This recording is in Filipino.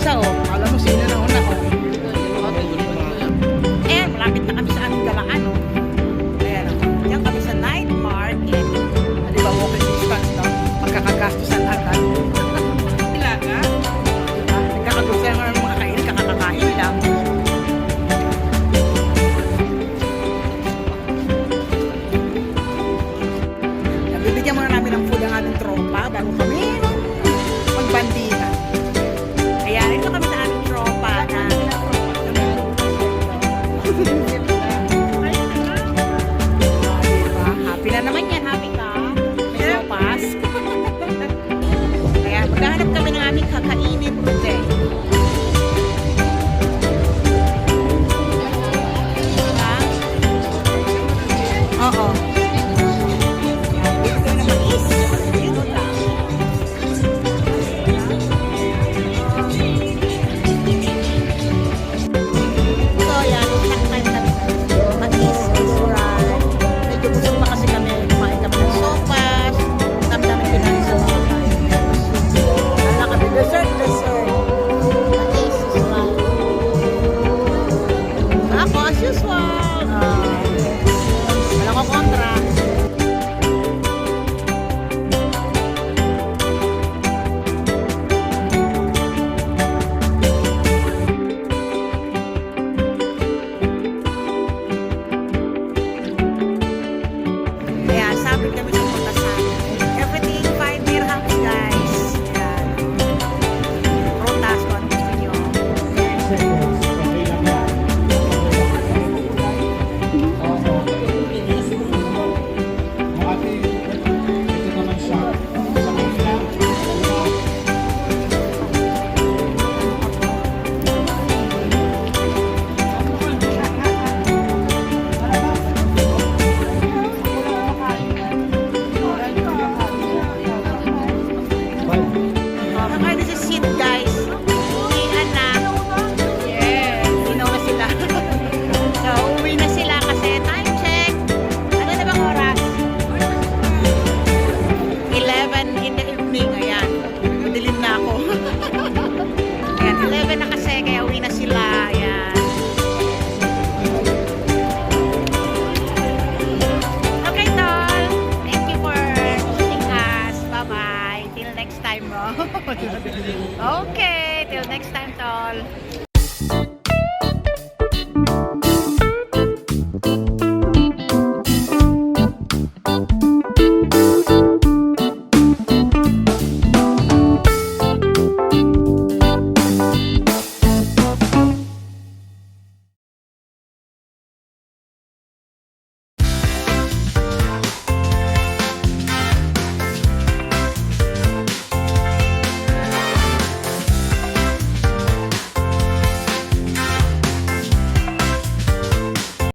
isa oh. Alam mo sino na una oh. Eh, malapit na kami sa aming galaan oh. Ayan oh. Diyan kami sa night market. Di ba walking distance no? Magkakagastusan agad. Ilaga? Diba? Nagkakagustusan ng mga kainin, kakakain lang. Bibigyan muna namin ng food ang aming tropa bago kami magbandihan. Kaya ito kami sa aming tropa na diba? Happy na naman yan, happy ka? May sopas. Kaya maghahanap kami ng aming kakainin today. Diba? Oo. Okay, till next time, tol.